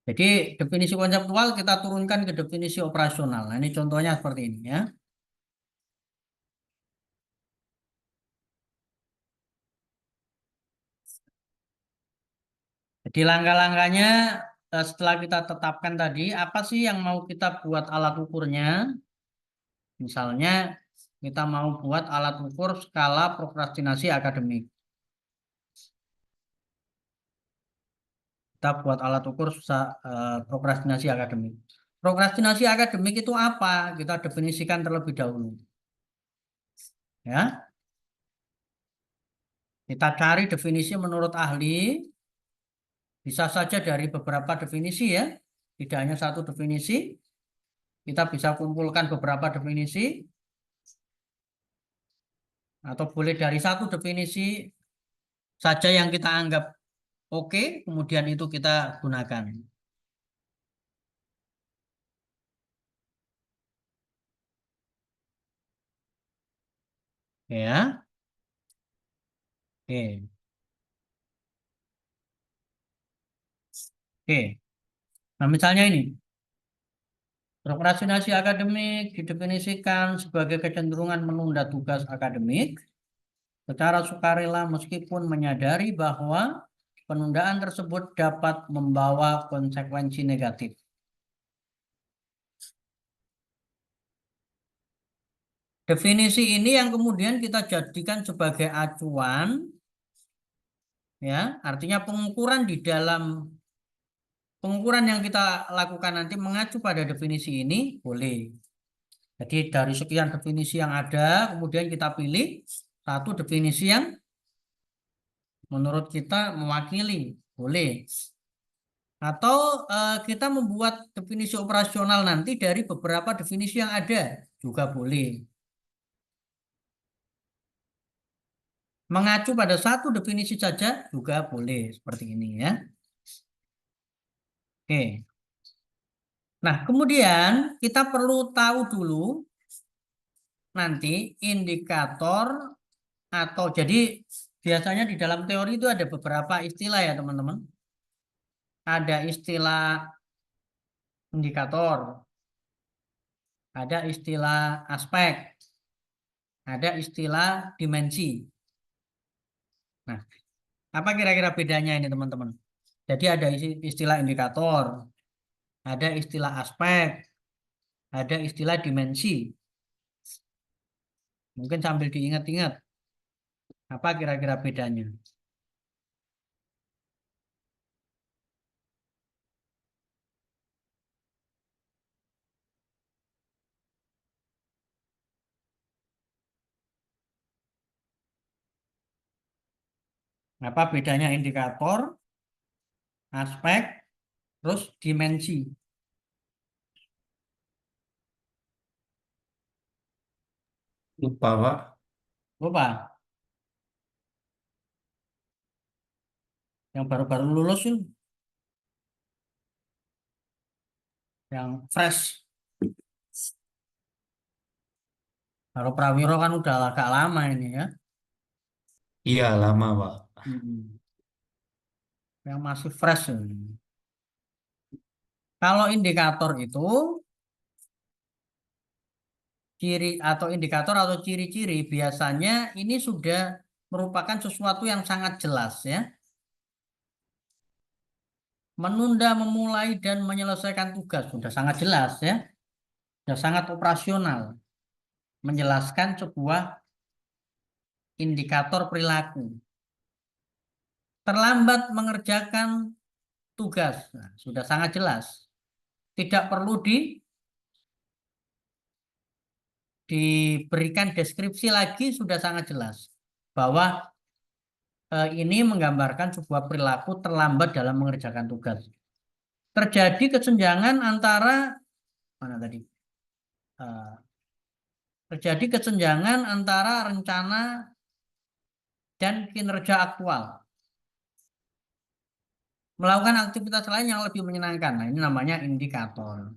Jadi definisi konseptual kita turunkan ke definisi operasional. Nah, ini contohnya seperti ini ya. Jadi langkah-langkahnya setelah kita tetapkan tadi, apa sih yang mau kita buat alat ukurnya? Misalnya kita mau buat alat ukur skala prokrastinasi akademik. Kita buat alat ukur prokrastinasi akademik. Prokrastinasi akademik itu apa? Kita definisikan terlebih dahulu. Ya, kita cari definisi menurut ahli. Bisa saja dari beberapa definisi ya. Tidak hanya satu definisi. Kita bisa kumpulkan beberapa definisi. Atau boleh dari satu definisi saja yang kita anggap oke, kemudian itu kita gunakan. Ya, oke. Oke. Nah, misalnya ini, prokrastinasi akademik didefinisikan sebagai kecenderungan menunda tugas akademik secara sukarela meskipun menyadari bahwa penundaan tersebut dapat membawa konsekuensi negatif. Definisi ini yang kemudian kita jadikan sebagai acuan, ya, artinya pengukuran yang kita lakukan nanti mengacu pada definisi ini boleh. Jadi dari sekian definisi yang ada, kemudian kita pilih satu definisi yang menurut kita mewakili, boleh. Atau kita membuat definisi operasional nanti dari beberapa definisi yang ada, juga boleh. Mengacu pada satu definisi saja juga boleh, seperti ini ya. Oke. Nah, kemudian kita perlu tahu dulu nanti indikator atau jadi biasanya di dalam teori itu ada beberapa istilah ya teman-teman. Ada istilah indikator, ada istilah aspek, ada istilah dimensi. Nah, apa kira-kira bedanya ini teman-teman? Jadi ada istilah indikator, ada istilah aspek, ada istilah dimensi. Mungkin sambil diingat-ingat, apa kira-kira bedanya? Apa bedanya indikator, aspek, terus dimensi? Lupa, Pak. Lupa, yang baru-baru lulus itu, yang fresh. Kalau Prawiro kan udah agak lama ini ya. Iya, lama, Pak. Hmm. Yang masih fresh ini. Kalau indikator itu ciri atau indikator atau ciri-ciri biasanya ini sudah merupakan sesuatu yang sangat jelas ya. Menunda, memulai dan menyelesaikan tugas sudah sangat jelas ya. Sudah sangat operasional menjelaskan sebuah indikator perilaku. Terlambat mengerjakan tugas, nah, sudah sangat jelas. Tidak perlu diberikan deskripsi lagi, sudah sangat jelas bahwa ini menggambarkan sebuah perilaku terlambat dalam mengerjakan tugas. Terjadi kesenjangan antara mana tadi? Eh, Terjadi kesenjangan antara rencana dan kinerja aktual. Melakukan aktivitas lain yang lebih menyenangkan. Nah, ini namanya indikator.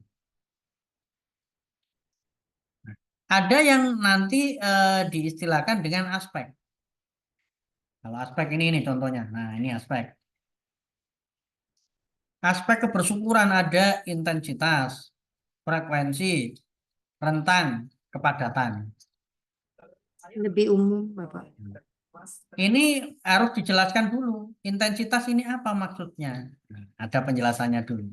Ada yang nanti diistilahkan dengan aspek. Kalau aspek ini contohnya. Nah, ini aspek. Aspek kebersyukuran ada intensitas, frekuensi, rentang, kepadatan. Lebih umum, Bapak. Ini harus dijelaskan dulu. Intensitas ini apa maksudnya? Ada penjelasannya dulu.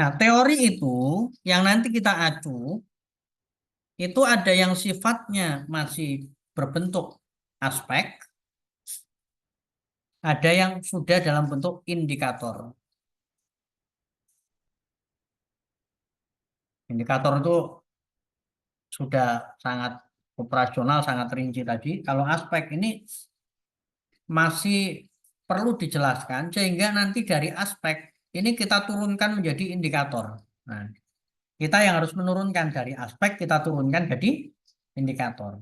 Nah, teori itu yang nanti kita acu, itu ada yang sifatnya masih berbentuk aspek, ada yang sudah dalam bentuk indikator. Indikator itu sudah sangat operasional, sangat rinci tadi. Kalau aspek ini masih perlu dijelaskan sehingga nanti dari aspek ini kita turunkan menjadi indikator. Nah, kita yang harus menurunkan dari aspek kita turunkan jadi indikator.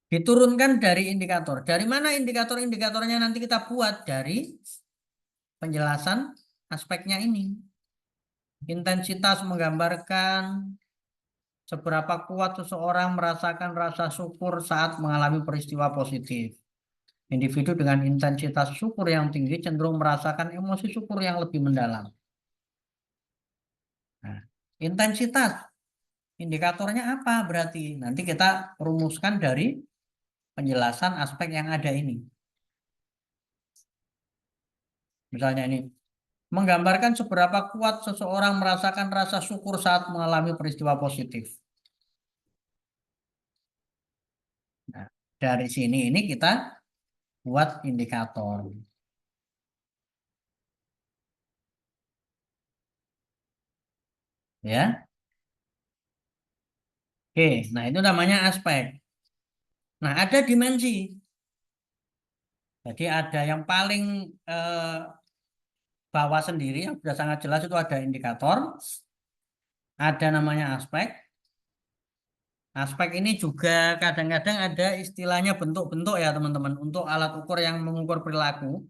Diturunkan dari indikator. Dari mana indikator-indikatornya nanti kita buat dari penjelasan aspeknya ini. Intensitas menggambarkan seberapa kuat seseorang merasakan rasa syukur saat mengalami peristiwa positif. Individu dengan intensitas syukur yang tinggi cenderung merasakan emosi syukur yang lebih mendalam. Nah, intensitas indikatornya apa berarti? Nanti kita rumuskan dari penjelasan aspek yang ada ini. Misalnya ini, menggambarkan seberapa kuat seseorang merasakan rasa syukur saat mengalami peristiwa positif. Nah, dari sini ini kita buat indikator. Ya. Oke, nah itu namanya aspek. Nah, ada dimensi. Jadi ada yang paling bawah sendiri yang sudah sangat jelas itu ada indikator, ada namanya aspek. Aspek ini juga kadang-kadang ada istilahnya bentuk-bentuk ya teman-teman. Untuk alat ukur yang mengukur perilaku,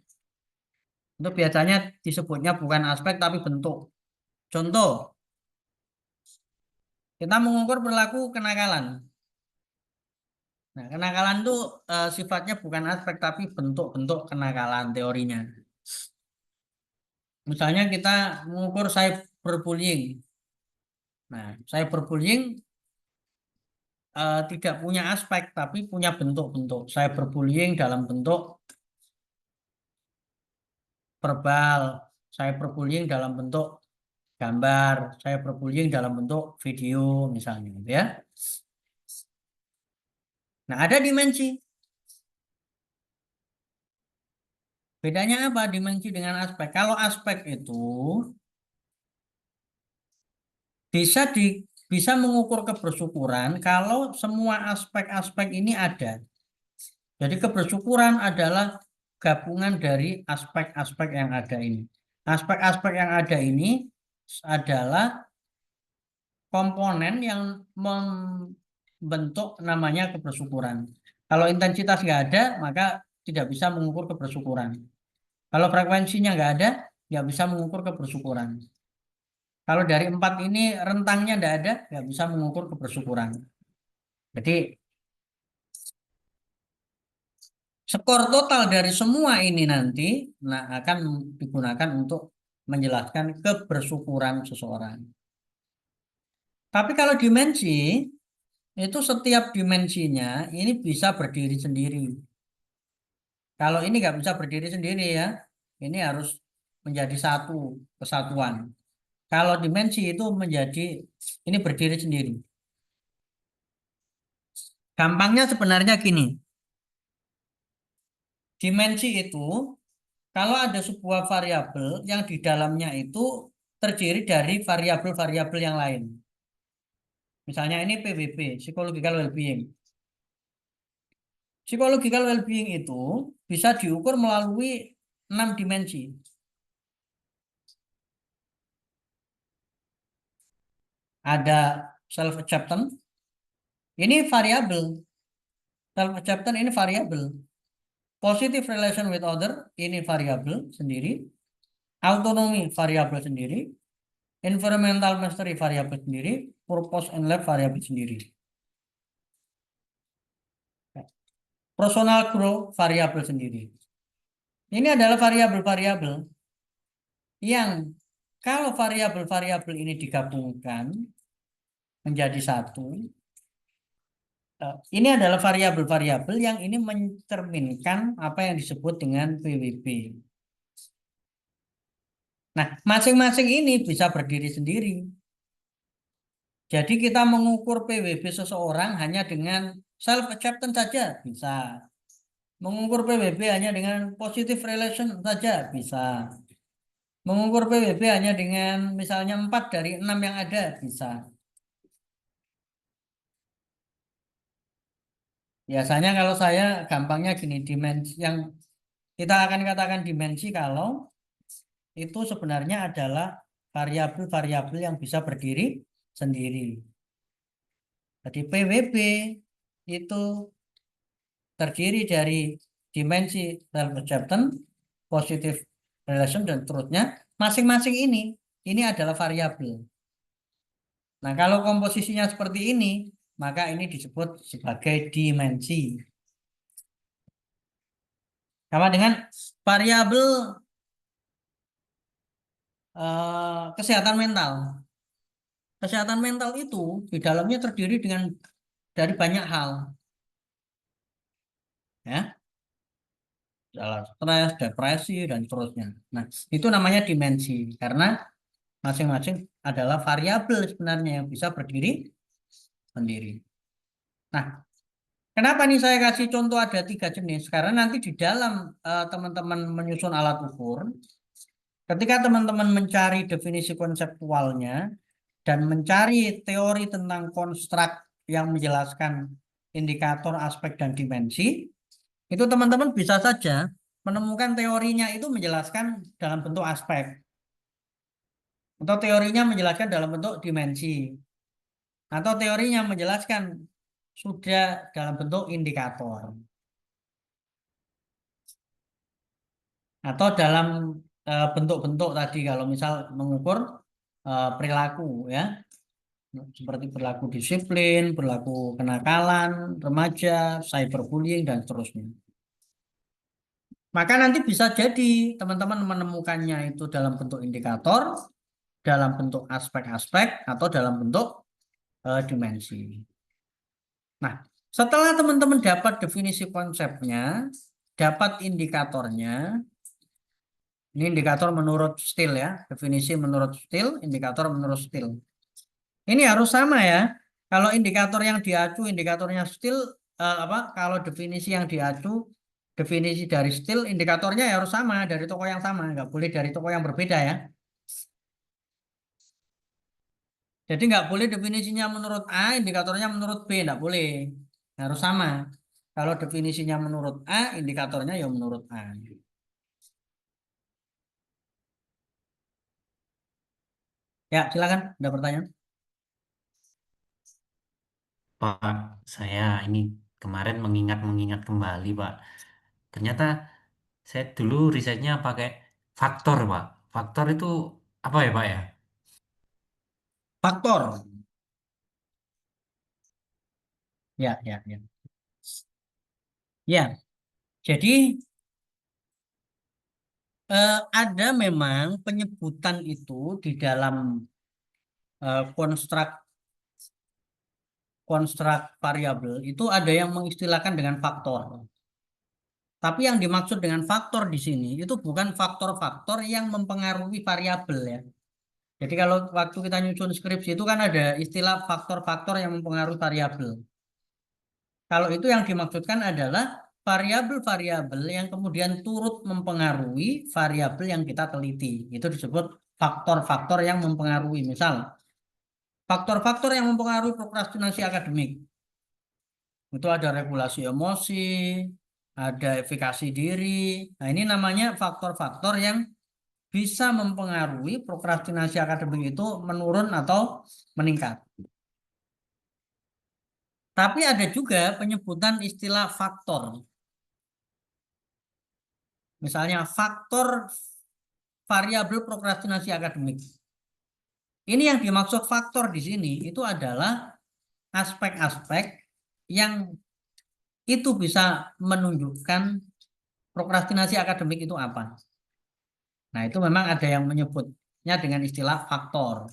itu biasanya disebutnya bukan aspek tapi bentuk. Contoh, kita mengukur perilaku kenakalan. Nah, kenakalan itu sifatnya bukan aspek tapi bentuk-bentuk kenakalan teorinya. Misalnya kita mengukur cyberbullying. Nah, cyberbullying tidak punya aspek tapi punya bentuk-bentuk. Cyberbullying dalam bentuk verbal, cyberbullying dalam bentuk gambar, cyberbullying dalam bentuk video misalnya gitu ya. Nah, ada dimensi. Bedanya apa dimensi dengan aspek? Kalau aspek itu bisa mengukur kebersyukuran kalau semua aspek-aspek ini ada. Jadi kebersyukuran adalah gabungan dari aspek-aspek yang ada ini. Aspek-aspek yang ada ini adalah komponen yang membentuk namanya kebersyukuran. Kalau intensitas nggak ada, maka tidak bisa mengukur kebersyukuran. Kalau frekuensinya nggak ada, nggak bisa mengukur kebersyukuran. Kalau dari 4 ini rentangnya nggak ada, nggak bisa mengukur kebersyukuran. Jadi skor total dari semua ini nanti akan digunakan untuk menjelaskan kebersyukuran seseorang. Tapi kalau dimensi, itu setiap dimensinya ini bisa berdiri sendiri. Kalau ini nggak bisa berdiri sendiri ya, ini harus menjadi satu kesatuan. Kalau dimensi itu ini berdiri sendiri. Gampangnya sebenarnya gini, dimensi itu kalau ada sebuah variabel yang di dalamnya itu terdiri dari variabel-variabel yang lain. Misalnya ini PWB, Psychological Well-being. Psychological Well-being itu bisa diukur melalui 6 dimensi. Ada self-acceptance, ini variabel. Self-acceptance ini variabel. Positive relation with other, ini variabel sendiri. Autonomy variabel sendiri. Environmental mastery variabel sendiri. Purpose and life variabel sendiri. personal growth variabel sendiri. Ini adalah variabel-variabel yang kalau variabel-variabel ini digabungkan menjadi satu, ini adalah variabel-variabel yang ini mencerminkan apa yang disebut dengan PWB. Nah, masing-masing ini bisa berdiri sendiri. Jadi kita mengukur PWB seseorang hanya dengan self-acceptance saja bisa. Mengukur PWB hanya dengan positive relation saja bisa. Mengukur PWB hanya dengan misalnya 4 dari 6 yang ada bisa. Biasanya kalau saya gampangnya gini, dimensi yang kita akan katakan dimensi kalau itu sebenarnya adalah variabel-variabel yang bisa berdiri sendiri. Jadi PWB itu terdiri dari dimensi self-acceptance, positive relation, dan seterusnya. Masing-masing ini adalah variabel. Nah, kalau komposisinya seperti ini, maka ini disebut sebagai dimensi. Sama dengan variabel kesehatan mental. Kesehatan mental itu di dalamnya terdiri dari banyak hal. Ya, stres, depresi, dan seterusnya. Nah, itu namanya dimensi. Karena masing-masing adalah variabel sebenarnya yang bisa berdiri sendiri. Nah, kenapa nih saya kasih contoh ada 3 jenis? Karena nanti di dalam teman-teman menyusun alat ukur, ketika teman-teman mencari definisi konseptualnya dan mencari teori tentang konstruk yang menjelaskan indikator, aspek, dan dimensi, itu teman-teman bisa saja menemukan teorinya itu menjelaskan dalam bentuk aspek, atau teorinya menjelaskan dalam bentuk dimensi, atau teorinya menjelaskan sudah dalam bentuk indikator, atau dalam bentuk-bentuk tadi kalau misal mengukur perilaku ya, seperti perilaku disiplin, perilaku kenakalan, remaja, cyberbullying, dan seterusnya. Maka nanti bisa jadi teman-teman menemukannya itu dalam bentuk indikator, dalam bentuk aspek-aspek, atau dalam bentuk dimensi. Nah, setelah teman-teman dapat definisi konsepnya, dapat indikatornya, ini indikator menurut Steele ya, definisi menurut Steele, indikator menurut Steele. Ini harus sama ya. Kalau indikator yang diacu, indikatornya Steele, kalau definisi yang diacu, definisi dari Steele, indikatornya ya harus sama, dari toko yang sama, nggak boleh dari toko yang berbeda ya. Jadi nggak boleh definisinya menurut A, indikatornya menurut B, nggak boleh. Harus sama. Kalau definisinya menurut A, indikatornya ya menurut A. Ya, silakan. Ada pertanyaan? Pak, saya ini kemarin mengingat-mengingat kembali, Pak. Ternyata saya dulu risetnya pakai faktor, Pak. Faktor itu apa ya, Pak ya? Faktor. Ya, ya, ya. Ya, jadi ada memang penyebutan itu di dalam konstruk variabel itu ada yang mengistilahkan dengan faktor. Tapi yang dimaksud dengan faktor di sini itu bukan faktor-faktor yang mempengaruhi variabel ya. Jadi kalau waktu kita nyusun skripsi itu kan ada istilah faktor-faktor yang mempengaruhi variabel. Kalau itu yang dimaksudkan adalah variabel-variabel yang kemudian turut mempengaruhi variabel yang kita teliti. Itu disebut faktor-faktor yang mempengaruhi. Misal, faktor-faktor yang mempengaruhi prokrastinasi akademik. Itu ada regulasi emosi, ada efikasi diri. Nah, ini namanya faktor-faktor yang bisa mempengaruhi prokrastinasi akademik itu menurun atau meningkat. Tapi ada juga penyebutan istilah faktor. Misalnya faktor variabel prokrastinasi akademik. Ini yang dimaksud faktor di sini itu adalah aspek-aspek yang itu bisa menunjukkan prokrastinasi akademik itu apa. Nah, itu memang ada yang menyebutnya dengan istilah faktor,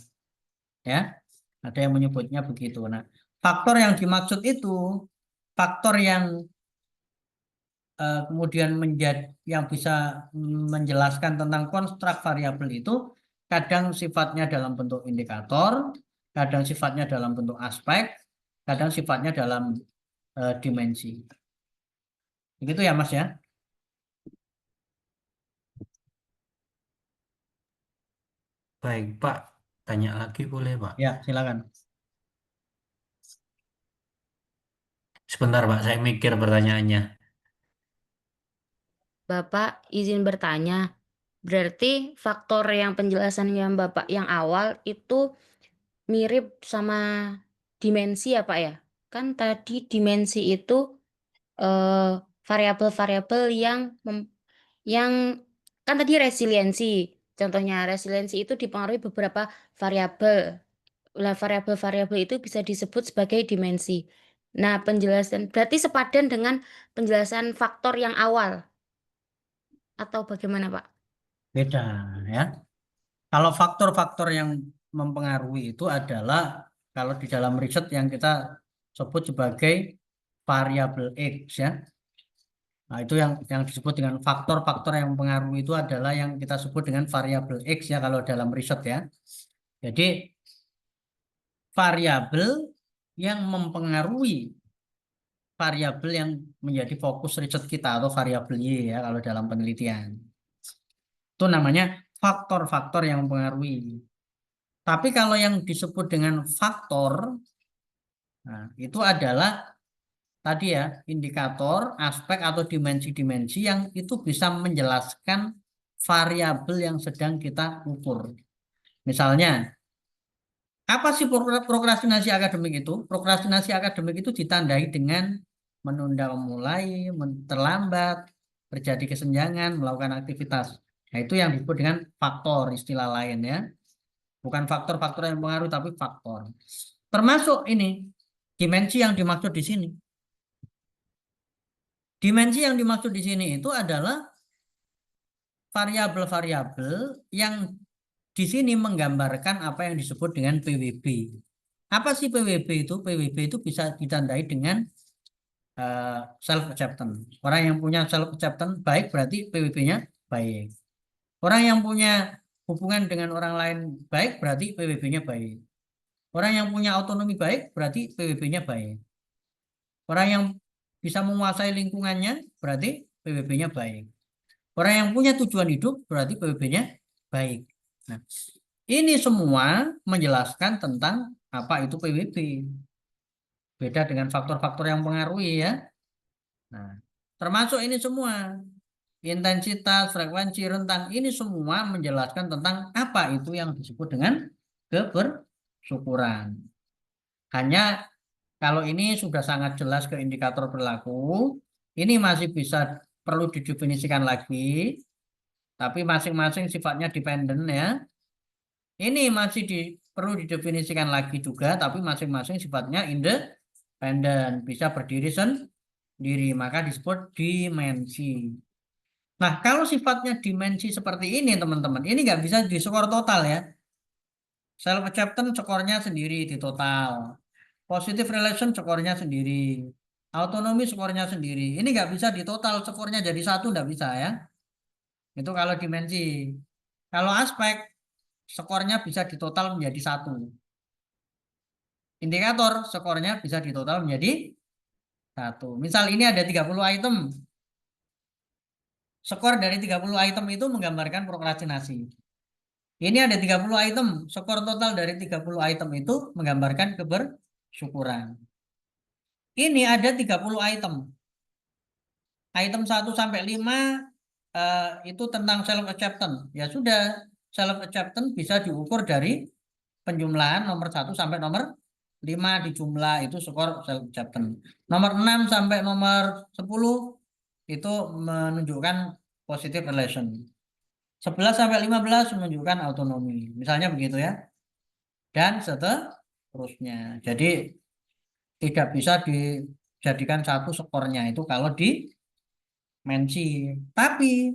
ya. Ada yang menyebutnya begitu. Nah, faktor yang dimaksud itu faktor yang kemudian yang bisa menjelaskan tentang konstruk variabel itu kadang sifatnya dalam bentuk indikator, kadang sifatnya dalam bentuk aspek, kadang sifatnya dalam dimensi. Begitu ya, Mas ya? Baik, Pak. Tanya lagi boleh, Pak? Ya, silakan. Sebentar, Pak. Saya mikir pertanyaannya. Bapak izin bertanya, berarti faktor yang penjelasan yang Bapak yang awal itu mirip sama dimensi ya Pak ya? Kan tadi dimensi itu eh, variabel-variabel yang kan tadi resiliensi. Contohnya resiliensi itu dipengaruhi beberapa variabel. Lah variabel-variabel itu bisa disebut sebagai dimensi. Nah, penjelasan berarti sepadan dengan penjelasan faktor yang awal atau bagaimana, Pak? Beda, ya. Kalau faktor-faktor yang mempengaruhi itu adalah kalau di dalam riset yang kita sebut sebagai variabel X, ya. Nah, itu yang disebut dengan faktor-faktor yang mempengaruhi itu adalah yang kita sebut dengan variabel X, ya, kalau dalam riset, ya. Jadi variabel yang mempengaruhi variabel yang menjadi fokus riset kita atau variabel Y, ya, kalau dalam penelitian. Itu namanya faktor-faktor yang mempengaruhi. Tapi kalau yang disebut dengan faktor, nah, itu adalah tadi ya, indikator, aspek atau dimensi-dimensi yang itu bisa menjelaskan variabel yang sedang kita ukur. Misalnya, apa sih prokrastinasi akademik itu? Prokrastinasi akademik itu ditandai dengan menunda memulai, terlambat, terjadi kesenjangan, melakukan aktivitas. Nah, itu yang disebut dengan faktor, istilah lain, ya. Bukan faktor-faktor yang mempengaruhi, tapi faktor. Termasuk ini, dimensi yang dimaksud di sini. Dimensi yang dimaksud di sini itu adalah variabel-variabel yang di sini menggambarkan apa yang disebut dengan PWB. Apa sih PWB itu? PWB itu bisa ditandai dengan self-acceptance. Orang yang punya self-acceptance baik berarti PWB-nya baik. Orang yang punya hubungan dengan orang lain baik berarti PWB-nya baik. Orang yang punya otonomi baik berarti PWB-nya baik. Orang yang bisa menguasai lingkungannya berarti PWB-nya baik. Orang yang punya tujuan hidup berarti PWB-nya baik. Nah, ini semua menjelaskan tentang apa itu PWB. Beda dengan faktor-faktor yang mempengaruhi, ya. Nah, termasuk ini semua. Intensitas, frekuensi, rentang, ini semua menjelaskan tentang apa itu yang disebut dengan kebersyukuran. Hanya kalau ini sudah sangat jelas ke indikator perilaku, ini masih bisa perlu didefinisikan lagi, tapi masing-masing sifatnya dependen, ya. Ini masih perlu didefinisikan lagi juga, tapi masing-masing sifatnya independen, bisa berdiri sendiri, maka disebut dimensi. Nah, kalau sifatnya dimensi seperti ini, teman-teman, ini nggak bisa diskor total, ya. Self acceptance skornya sendiri di total. Positive relation skornya sendiri. Autonomi skornya sendiri. Ini nggak bisa di total skornya jadi satu, nggak bisa, ya. Itu kalau dimensi. Kalau aspek, skornya bisa di total menjadi satu. Indikator skornya bisa di total menjadi satu. Misal ini ada 30 item. Skor dari 30 item itu menggambarkan prokrastinasi. Ini ada 30 item. Skor total dari 30 item itu menggambarkan kebersyukuran. Ini ada 30 item. Item 1 sampai 5 itu tentang self acceptance. Ya sudah, self acceptance bisa diukur dari penjumlahan nomor 1 sampai nomor 5 di jumlah itu skor self acceptance. Nomor 6 sampai nomor 10 itu menunjukkan positive relation. 11 sampai 15 menunjukkan autonomi. Misalnya begitu, ya. Dan seterusnya. Jadi tidak bisa jadikan satu skornya itu kalau dimensi. Tapi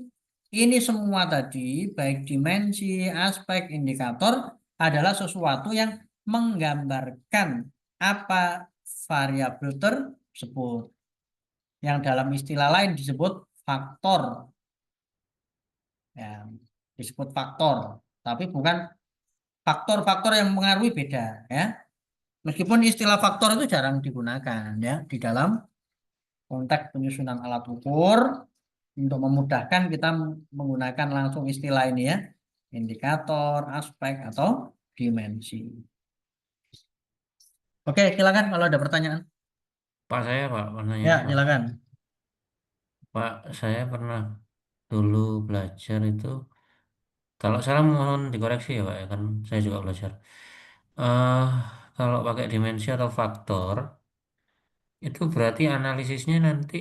ini semua tadi, baik dimensi, aspek, indikator, adalah sesuatu yang menggambarkan apa variabel tersebut. Yang dalam istilah lain disebut faktor. Ya, disebut faktor. Tapi bukan faktor-faktor yang mengaruhi beda. Ya. Meskipun istilah faktor itu jarang digunakan ya di dalam konteks penyusunan alat ukur. Untuk memudahkan kita menggunakan langsung istilah ini ya, indikator, aspek, atau dimensi. Oke, silakan kalau ada pertanyaan. Pak, saya Pak, Ya, pertanyaan Pak. silakan. Pak, saya pernah dulu belajar itu, kalau salah mohon dikoreksi ya Pak ya, kan saya juga belajar. eh Kalau pakai dimensi atau faktor, itu berarti analisisnya nanti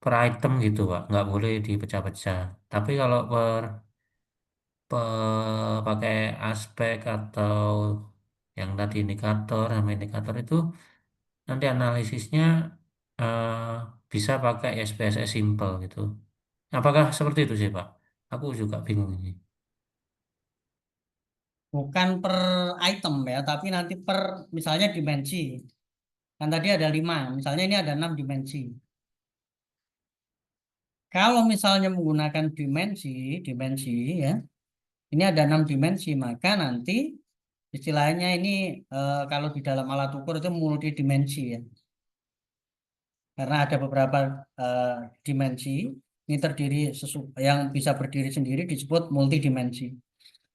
per item gitu Pak, nggak boleh dipecah-pecah. Tapi kalau pakai aspek atau yang tadi indikator sama indikator itu nanti analisisnya eh, bisa pakai SPSS simple gitu. Apakah seperti itu sih Pak? Aku juga bingung ini. Bukan per item ya, tapi nanti per misalnya dimensi. Kan tadi ada 5, misalnya ini ada 6 dimensi. Kalau misalnya menggunakan dimensi ya, ini ada 6 dimensi, maka nanti istilahnya ini kalau di dalam alat ukur itu multidimensi ya. Karena ada beberapa eh, dimensi, ini terdiri yang bisa berdiri sendiri disebut multidimensi.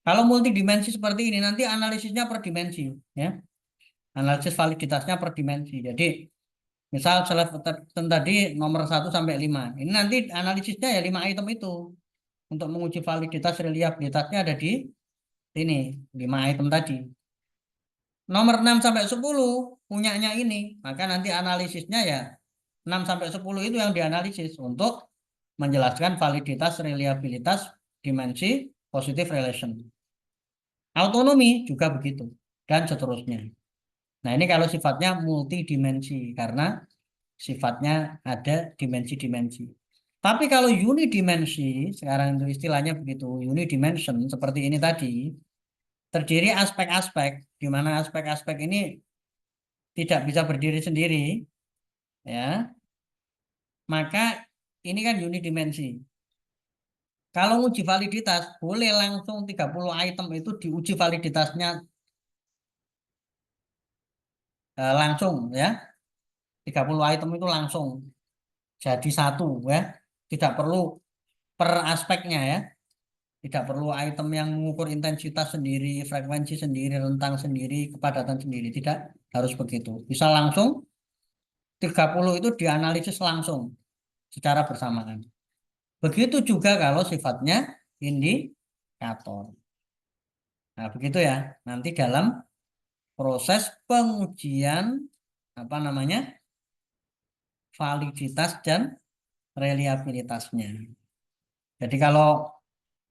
Kalau multidimensi seperti ini nanti analisisnya per dimensi ya. Analisis validitasnya per dimensi. Jadi misal tadi nomor 1 sampai 5. Ini nanti analisisnya ya 5 item itu. Untuk menguji validitas reliabilitasnya ada di ini 5 item tadi. Nomor 6 sampai 10 punyanya ini, maka nanti analisisnya ya 6 sampai 10 itu yang dianalisis untuk menjelaskan validitas reliabilitas dimensi positive relation. Autonomi juga begitu dan seterusnya. Nah, ini kalau sifatnya multidimensi karena sifatnya ada dimensi-dimensi. Tapi kalau unidimensi, sekarang itu istilahnya begitu, unidimension seperti ini tadi, terdiri aspek-aspek, di mana aspek-aspek ini tidak bisa berdiri sendiri, ya, maka ini kan unidimensi. Kalau uji validitas, boleh langsung 30 item itu diuji validitasnya langsung ya. 30 item itu langsung jadi satu ya. Tidak perlu per aspeknya ya. Tidak perlu item yang mengukur intensitas sendiri, frekuensi sendiri, rentang sendiri, kepadatan sendiri. Tidak harus begitu. Bisa langsung 30 itu dianalisis langsung secara bersamaan. Begitu juga kalau sifatnya indikator. Nah, begitu ya. Nanti dalam proses pengujian apa namanya? Validitas dan reliabilitasnya. Jadi kalau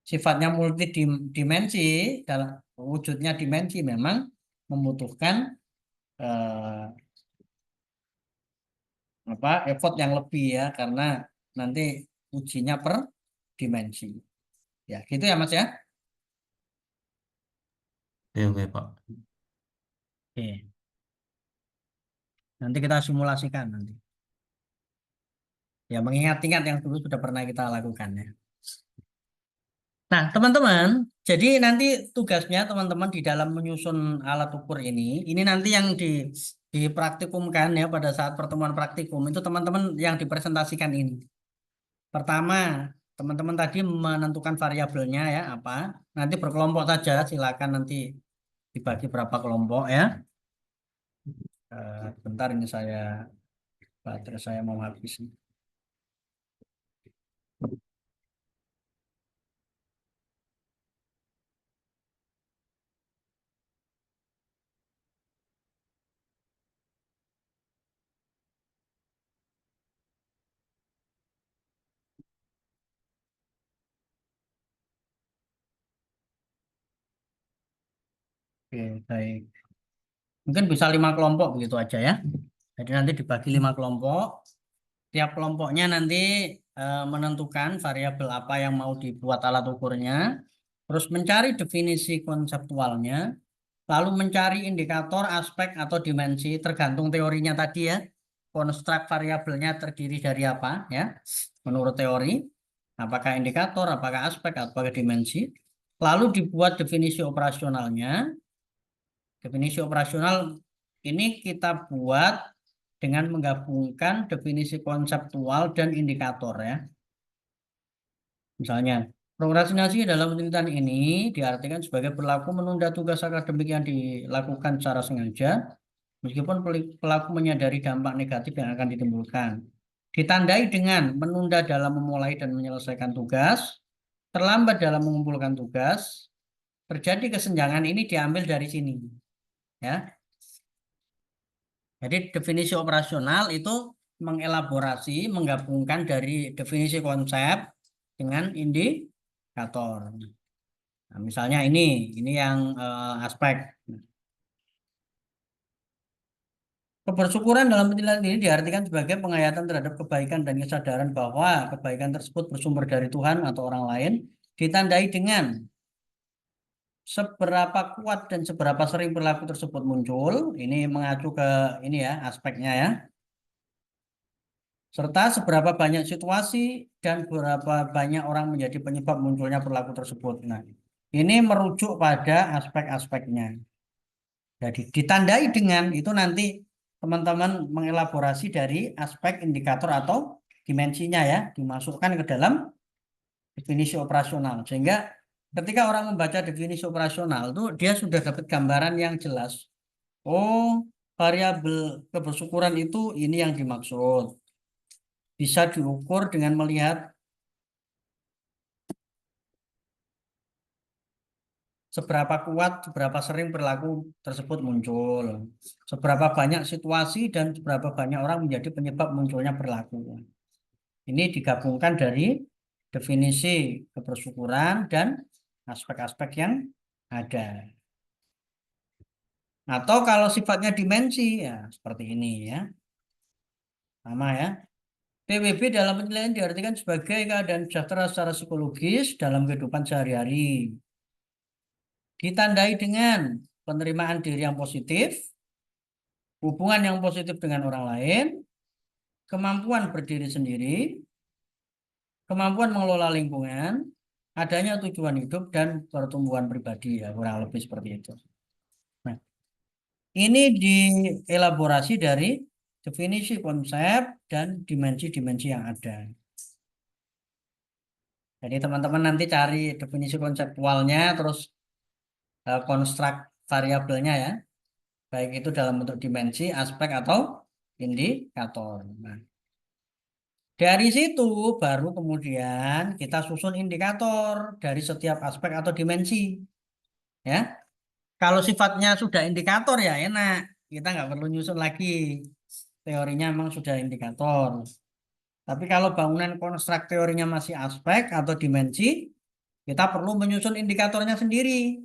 sifatnya multidimensi dalam wujudnya dimensi memang membutuhkan eh, effort yang lebih ya karena nanti ujinya per dimensi. Ya, gitu ya Mas ya. Oke, oke Pak. Oke. Nanti kita simulasikan nanti. Ya, mengingat-ingat yang dulu sudah pernah kita lakukan ya. Nah, teman-teman, jadi nanti tugasnya teman-teman di dalam menyusun alat ukur ini nanti yang dipraktikumkan ya pada saat pertemuan praktikum itu teman-teman yang dipresentasikan ini. Pertama, teman-teman tadi menentukan variabelnya ya apa. Nanti berkelompok saja, silakan nanti dibagi berapa kelompok ya. Bentar ini baterai saya mau habis. Oke, baik. Mungkin bisa 5 kelompok begitu aja ya. Jadi nanti dibagi 5 kelompok. Tiap kelompoknya nanti menentukan variabel apa yang mau dibuat alat ukurnya, terus mencari definisi konseptualnya, lalu mencari indikator, aspek, atau dimensi tergantung teorinya tadi ya. Konstruk variabelnya terdiri dari apa ya? Menurut teori, apakah indikator, apakah aspek, apakah dimensi. Lalu dibuat definisi operasionalnya. Definisi operasional ini kita buat dengan menggabungkan definisi konseptual dan indikator ya. Misalnya, prokrastinasi dalam penelitian ini diartikan sebagai perilaku menunda tugas akademik yang dilakukan secara sengaja, meskipun pelaku menyadari dampak negatif yang akan ditimbulkan. Ditandai dengan menunda dalam memulai dan menyelesaikan tugas, terlambat dalam mengumpulkan tugas, terjadi kesenjangan ini diambil dari sini. Ya. Jadi definisi operasional itu mengelaborasi, menggabungkan dari definisi konsep dengan indikator. Nah, misalnya ini yang aspek. Kebersyukuran dalam penilaian ini diartikan sebagai penghayatan terhadap kebaikan dan kesadaran bahwa kebaikan tersebut bersumber dari Tuhan atau orang lain, ditandai dengan seberapa kuat dan seberapa sering perilaku tersebut muncul. Ini mengacu ke ini ya, aspeknya ya. Serta seberapa banyak situasi dan berapa banyak orang menjadi penyebab munculnya perilaku tersebut. Nah, ini merujuk pada aspek-aspeknya. Jadi ditandai dengan itu nanti teman-teman mengelaborasi dari aspek indikator atau dimensinya ya, dimasukkan ke dalam definisi operasional. Sehingga ketika orang membaca definisi operasional itu dia sudah dapat gambaran yang jelas. Oh, variabel kebersyukuran itu ini yang dimaksud. Bisa diukur dengan melihat seberapa kuat, seberapa sering perilaku tersebut muncul, seberapa banyak situasi dan seberapa banyak orang menjadi penyebab munculnya perilaku. Ini digabungkan dari definisi kebersyukuran dan aspek-aspek yang ada. Atau kalau sifatnya dimensi, ya seperti ini ya. Sama ya. PWB dalam penilaian diartikan sebagai keadaan sejahtera secara psikologis dalam kehidupan sehari-hari. Ditandai dengan penerimaan diri yang positif, hubungan yang positif dengan orang lain, kemampuan berdiri sendiri, kemampuan mengelola lingkungan, adanya tujuan hidup dan pertumbuhan pribadi ya kurang lebih seperti itu. Nah, ini dielaborasi dari definisi konsep dan dimensi-dimensi yang ada. Jadi teman-teman nanti cari definisi konseptualnya terus konstruk variabelnya ya. Baik itu dalam bentuk dimensi, aspek atau indikator. Nah, dari situ baru kemudian kita susun indikator dari setiap aspek atau dimensi. Ya, kalau sifatnya sudah indikator ya enak, kita nggak perlu nyusun lagi. Teorinya memang sudah indikator. Tapi kalau bangunan konstruk teorinya masih aspek atau dimensi, kita perlu menyusun indikatornya sendiri.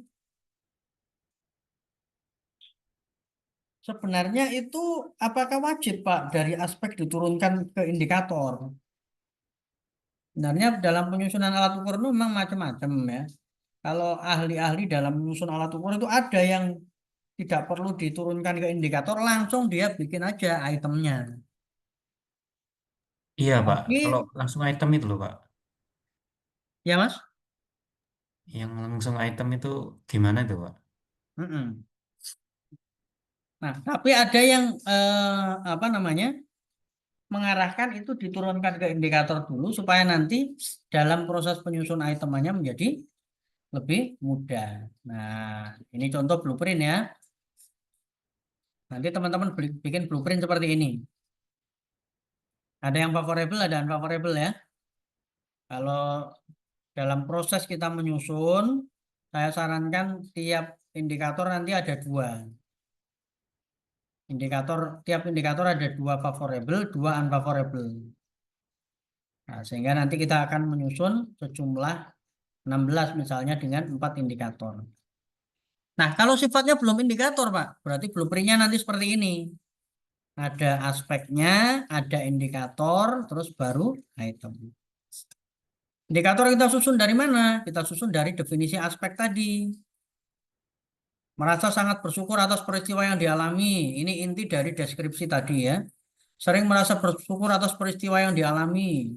Sebenarnya itu apakah wajib Pak dari aspek diturunkan ke indikator? Sebenarnya dalam penyusunan alat ukur itu memang macam-macam ya. Kalau ahli-ahli dalam menyusun alat ukur itu ada yang tidak perlu diturunkan ke indikator, langsung dia bikin aja itemnya. Iya, Pak. Kalau Tapi langsung item itu loh, Pak. ya Mas, Yang langsung item itu gimana itu, Pak? mm-mm. Nah tapi ada yang apa namanya mengarahkan itu diturunkan ke indikator dulu supaya nanti dalam proses penyusun itemnya menjadi lebih mudah. Nah, ini contoh blueprint ya. Nanti teman-teman bikin blueprint seperti ini. Ada yang favorable, ada unfavorable ya. Kalau dalam proses kita menyusun, saya sarankan tiap indikator nanti ada dua. Tiap indikator ada dua favorable, dua unfavorable. Nah, sehingga nanti kita akan menyusun sejumlah 16 misalnya dengan 4 indikator. Nah, kalau sifatnya belum indikator, Pak, berarti blueprintnya nanti seperti ini. ada aspeknya, ada indikator, terus baru item. Indikator kita susun dari mana? Kita susun dari definisi aspek tadi. Merasa sangat bersyukur atas peristiwa yang dialami. Ini inti dari deskripsi tadi ya. Sering merasa bersyukur atas peristiwa yang dialami.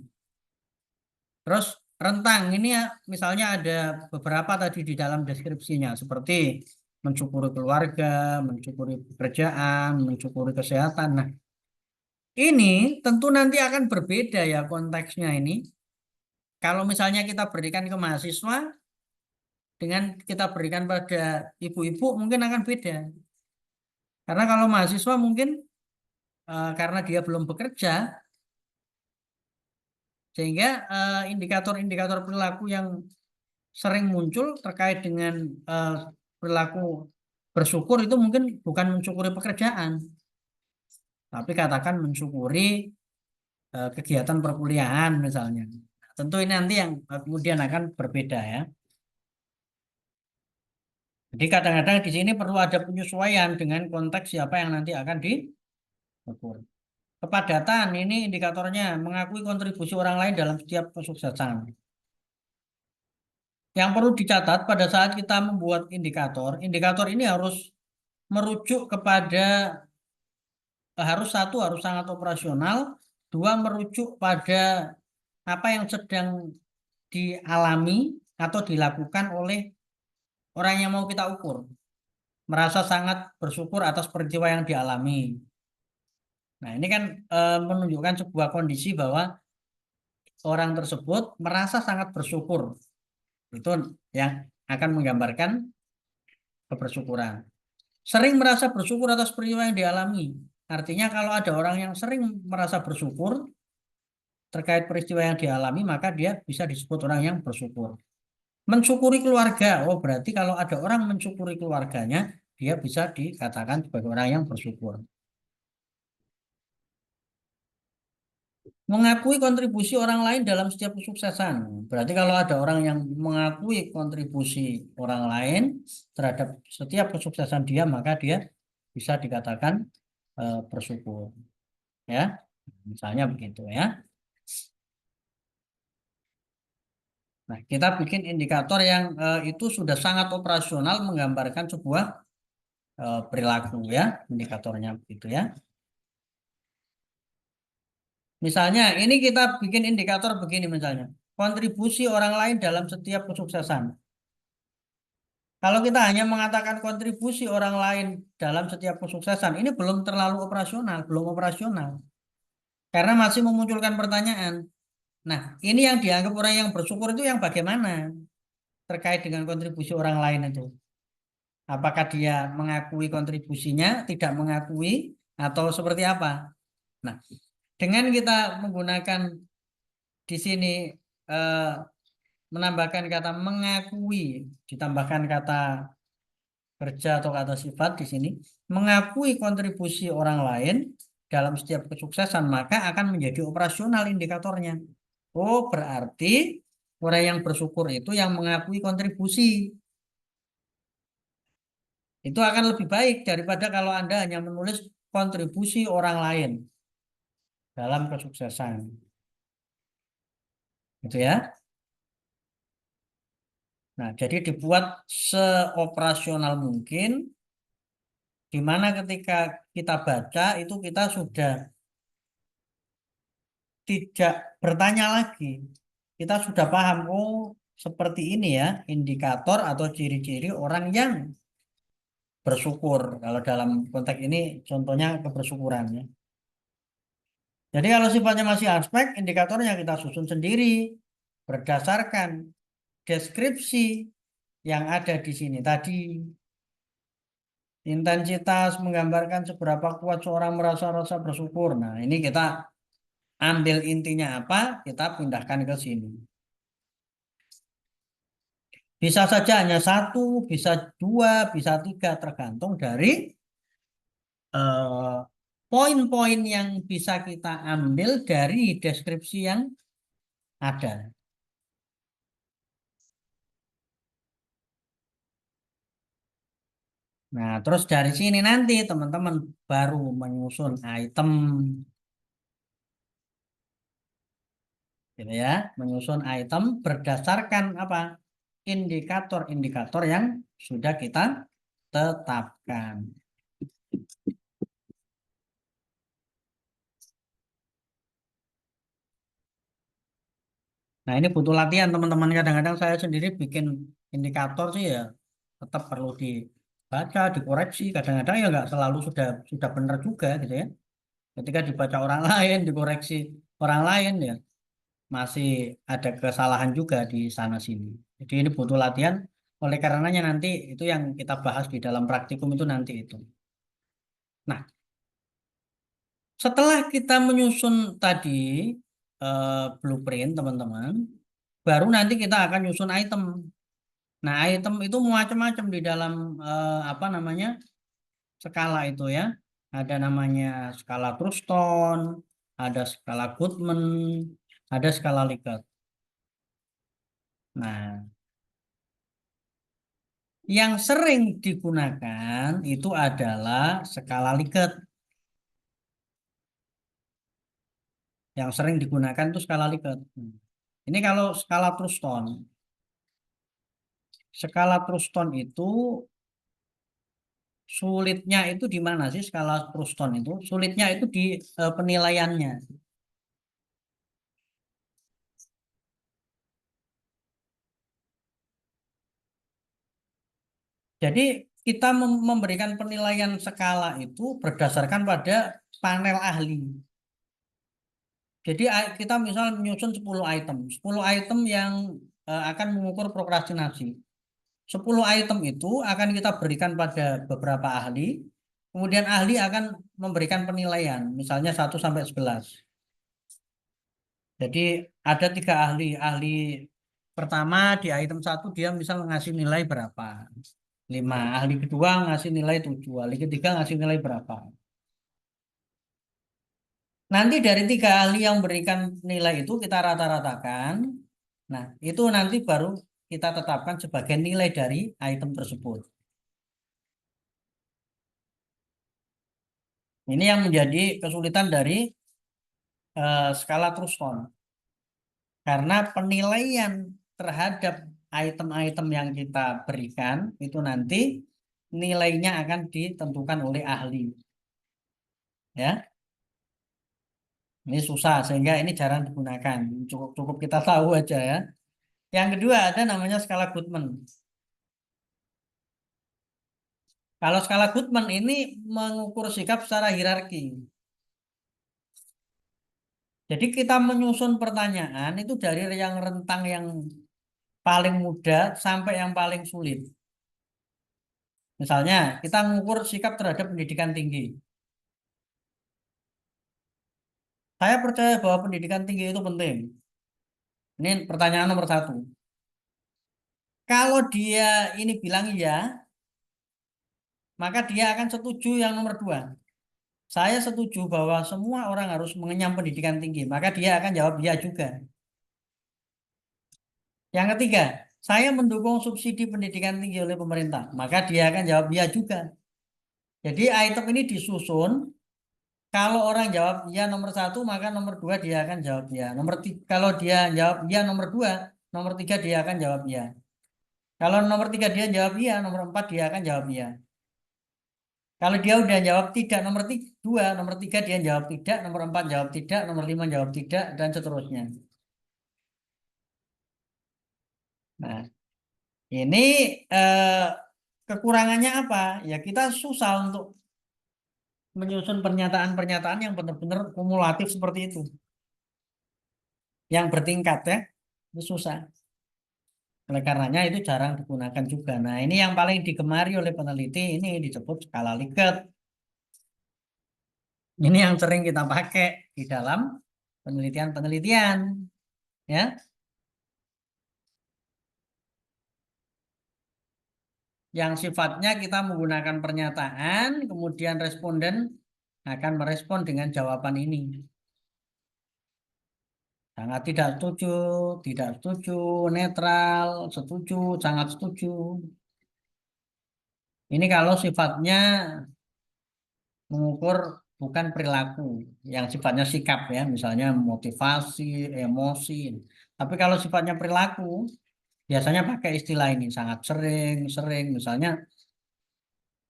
Terus rentang ini ya, misalnya ada beberapa tadi di dalam deskripsinya seperti mensyukuri keluarga, mensyukuri pekerjaan, mensyukuri kesehatan. Nah, ini tentu nanti akan berbeda ya konteksnya ini. Kalau misalnya kita berikan ke mahasiswa dengan kita berikan pada ibu-ibu mungkin akan beda. Karena kalau mahasiswa mungkin karena dia belum bekerja sehingga indikator-indikator perilaku yang sering muncul terkait dengan perilaku bersyukur itu mungkin bukan mensyukuri pekerjaan, tapi katakan mensyukuri kegiatan perkuliahan misalnya. Tentu ini nanti yang kemudian akan berbeda ya. Jadi kadang-kadang di sini perlu ada penyesuaian dengan konteks siapa yang nanti akan diukur. Kepadatan ini indikatornya mengakui kontribusi orang lain dalam setiap kesuksesan. Yang perlu dicatat pada saat kita membuat indikator, indikator ini harus merujuk kepada harus sangat operasional, dua merujuk pada apa yang sedang dialami atau dilakukan oleh orang yang mau kita ukur. Merasa sangat bersyukur atas peristiwa yang dialami. Nah, ini kan menunjukkan sebuah kondisi bahwa orang tersebut merasa sangat bersyukur. Itu yang akan menggambarkan kebersyukuran. Sering merasa bersyukur atas peristiwa yang dialami. Artinya kalau ada orang yang sering merasa bersyukur terkait peristiwa yang dialami, maka dia bisa disebut orang yang bersyukur. Mensyukuri keluarga. Oh, berarti kalau ada orang mensyukuri keluarganya, dia bisa dikatakan sebagai orang yang bersyukur. Mengakui kontribusi orang lain dalam setiap kesuksesan. Berarti kalau ada orang yang mengakui kontribusi orang lain terhadap setiap kesuksesan dia, maka dia bisa dikatakan bersyukur. Ya, misalnya begitu ya. Nah, kita bikin indikator yang itu sudah sangat operasional menggambarkan sebuah perilaku ya, indikatornya begitu ya. Misalnya, ini kita bikin indikator begini misalnya. Kontribusi orang lain dalam setiap kesuksesan. Kalau kita hanya mengatakan kontribusi orang lain dalam setiap kesuksesan, ini belum terlalu operasional, belum operasional. Karena masih memunculkan pertanyaan. Nah, ini yang dianggap orang yang bersyukur itu yang bagaimana terkait dengan kontribusi orang lain itu? Apakah dia mengakui kontribusinya, tidak mengakui, atau seperti apa? Nah, dengan kita menggunakan di sini eh, menambahkan kata mengakui, ditambahkan kata kerja atau kata sifat di sini, mengakui kontribusi orang lain dalam setiap kesuksesan, maka akan menjadi operasional indikatornya. Oh, berarti orang yang bersyukur itu yang mengakui kontribusi. Itu akan lebih baik daripada kalau Anda hanya menulis kontribusi orang lain dalam kesuksesan. Gitu ya. Nah, jadi dibuat seoperasional mungkin, di mana ketika kita baca itu kita sudah tidak bertanya lagi. Kita sudah paham, oh seperti ini ya indikator atau ciri-ciri orang yang bersyukur. Kalau dalam konteks ini contohnya kebersyukuran ya. Jadi kalau sifatnya masih aspek, indikatornya kita susun sendiri berdasarkan deskripsi yang ada di sini tadi. Intensitas menggambarkan seberapa kuat seorang merasa rasa bersyukur. Nah, ini kita ambil intinya apa, kita pindahkan ke sini. Bisa saja hanya satu, bisa dua, bisa tiga, tergantung dari poin-poin yang bisa kita ambil dari deskripsi yang ada. Nah, terus dari sini nanti teman-teman baru menyusun item, gitu ya, menyusun item berdasarkan apa? Indikator-indikator yang sudah kita tetapkan. Nah, ini butuh latihan teman-teman. Kadang-kadang saya sendiri bikin indikator sih ya tetap perlu dibaca, dikoreksi. Kadang-kadang ya nggak selalu sudah benar juga gitu ya. Ketika dibaca orang lain, dikoreksi orang lain ya masih ada kesalahan juga di sana sini. Jadi ini butuh latihan. Oleh karenanya nanti itu yang kita bahas di dalam praktikum itu nanti itu. Nah, setelah kita menyusun tadi blueprint teman-teman, baru nanti kita akan nyusun item. Nah, item itu macam-macam di dalam apa namanya skala itu ya. Ada namanya skala Truston, ada skala Goodman, ada skala Likert. Nah, yang sering digunakan itu adalah skala Likert. Yang sering digunakan itu skala Likert. Ini kalau skala Truston. Skala Truston itu sulitnya itu di mana sih skala Truston itu? Sulitnya itu di penilaiannya. Jadi kita memberikan penilaian skala itu berdasarkan pada panel ahli. Jadi kita misal menyusun 10 item. 10 item yang akan mengukur prokrastinasi. 10 item itu akan kita berikan pada beberapa ahli. Kemudian ahli akan memberikan penilaian. Misalnya 1 sampai 11. Jadi ada 3 ahli. Ahli pertama di item 1 dia misal ngasih nilai berapa. 5. Ahli kedua ngasih nilai 7. Ahli ketiga ngasih nilai berapa. Nanti dari 3 ahli yang berikan nilai itu kita rata-ratakan. Nah, itu nanti baru kita tetapkan sebagai nilai dari item tersebut. Ini yang menjadi kesulitan dari skala Truston. Karena penilaian terhadap item-item yang kita berikan itu nanti nilainya akan ditentukan oleh ahli. Ya, ini susah sehingga ini jarang digunakan. Cukup kita tahu aja ya. Yang kedua ada namanya skala Goodman. Kalau skala Goodman ini mengukur sikap secara hierarki. Jadi kita menyusun pertanyaan itu dari yang rentang yang paling mudah sampai yang paling sulit. Misalnya kita mengukur sikap terhadap pendidikan tinggi. Saya percaya bahwa pendidikan tinggi itu penting. Ini pertanyaan nomor 1. Kalau dia ini bilang iya, maka dia akan setuju yang nomor 2. Saya setuju bahwa semua orang harus mengenyam pendidikan tinggi, maka dia akan jawab iya juga. Yang ketiga, saya mendukung subsidi pendidikan tinggi oleh pemerintah, maka dia akan jawab iya juga. Jadi item ini disusun, kalau orang jawab iya nomor 1, maka nomor 2 dia akan jawab iya. Kalau dia jawab iya nomor 2, nomor 3 dia akan jawab iya. Kalau nomor 3 dia jawab iya, nomor 4 dia akan jawab iya. Kalau dia udah jawab tidak nomor 3 dia jawab tidak, nomor 4 jawab tidak, nomor 5 jawab tidak, dan seterusnya. Nah, ini eh, kekurangannya apa? Ya kita susah untuk menyusun pernyataan-pernyataan yang benar-benar kumulatif seperti itu. Yang bertingkat ya, itu susah. Oleh karenanya itu jarang digunakan juga. Nah, ini yang paling digemari oleh peneliti, ini disebut skala Likert. Ini yang sering kita pakai di dalam penelitian-penelitian. Ya, yang sifatnya kita menggunakan pernyataan, kemudian responden akan merespon dengan jawaban ini. Sangat tidak setuju, netral, setuju, sangat setuju. Ini kalau sifatnya mengukur bukan perilaku, yang sifatnya sikap ya, misalnya motivasi, emosi. Tapi kalau sifatnya perilaku, biasanya pakai istilah ini sangat sering, sering. Misalnya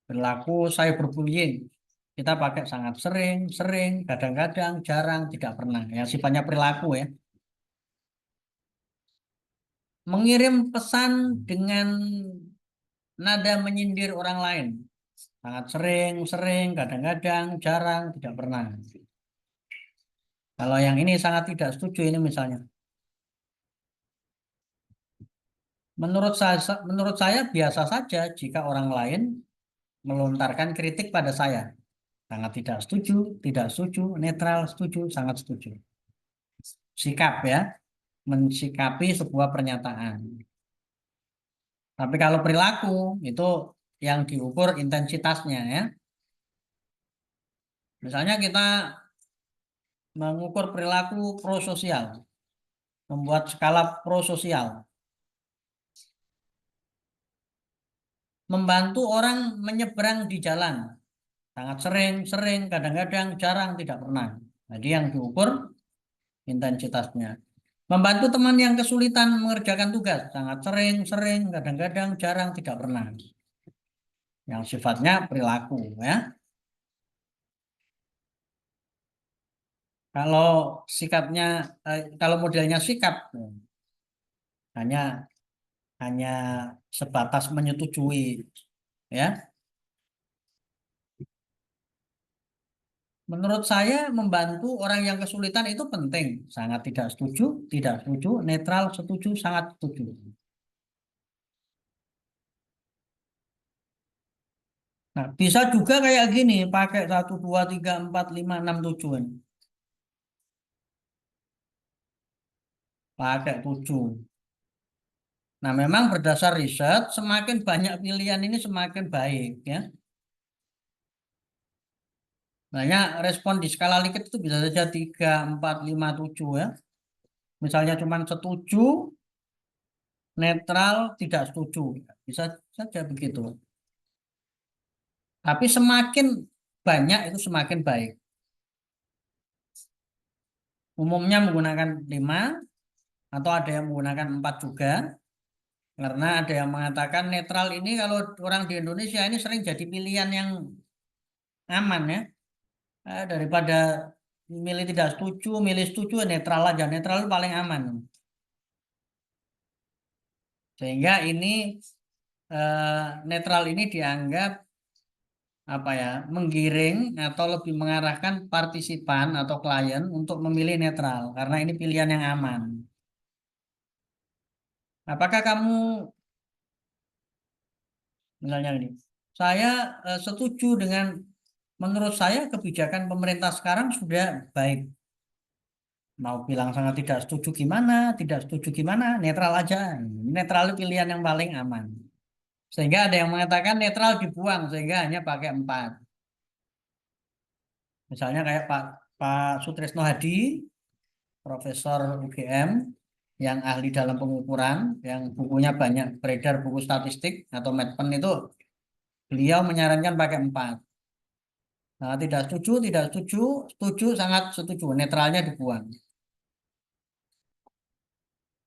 perilaku cyberbullying, kita pakai sangat sering, sering, kadang-kadang, jarang, tidak pernah. Ya sifatnya perilaku ya. Mengirim pesan dengan nada menyindir orang lain, sangat sering, sering, kadang-kadang, jarang, tidak pernah. Kalau yang ini sangat tidak setuju ini misalnya. Menurut saya biasa saja jika orang lain melontarkan kritik pada saya. Sangat tidak setuju, netral, setuju, sangat setuju. Sikap ya, mensikapi sebuah pernyataan. Tapi kalau perilaku itu yang diukur intensitasnya ya. Misalnya kita mengukur perilaku prososial, membuat skala prososial. Membantu orang menyeberang di jalan. Sangat sering, sering, kadang-kadang, jarang, tidak pernah. Jadi yang diukur intensitasnya. Membantu teman yang kesulitan mengerjakan tugas. Sangat sering, sering, kadang-kadang, jarang, tidak pernah. Yang sifatnya perilaku ya. Kalau sikapnya, kalau modelnya sikap, hanya hanya sebatas menyetujui ya. Menurut saya membantu orang yang kesulitan itu penting. Sangat tidak setuju, netral, setuju, sangat setuju. Nah, bisa juga kayak gini, pakai 1, 2, 3, 4, 5, 6, 7. Pakai 7. Nah, memang berdasar riset, semakin banyak pilihan ini semakin baik ya. Banyak respon di skala Likert itu bisa saja 3, 4, 5, 7 ya. Misalnya cuma setuju, netral, tidak setuju. Bisa saja begitu. Tapi semakin banyak itu semakin baik. Umumnya menggunakan 5 atau ada yang menggunakan 4 juga. Karena ada yang mengatakan netral ini kalau orang di Indonesia ini sering jadi pilihan yang aman ya. Daripada milih tidak setuju, milih setuju, netral aja. Netral itu paling aman. Sehingga ini netral ini dianggap apa ya, menggiring atau lebih mengarahkan partisipan atau klien untuk memilih netral karena ini pilihan yang aman. Apakah kamu misalnya ini, saya setuju dengan menurut saya kebijakan pemerintah sekarang sudah baik. Mau bilang sangat tidak setuju gimana, tidak setuju gimana, netral aja. Netral itu pilihan yang paling aman. Sehingga ada yang mengatakan netral dibuang sehingga hanya pakai 4. Misalnya kayak Pak Sutrisno Hadi, Profesor UGM, yang ahli dalam pengukuran, yang bukunya banyak beredar buku statistik atau Medpen itu, beliau menyarankan pakai 4. Nah, tidak setuju, tidak setuju, setuju, sangat setuju, netralnya dibuang.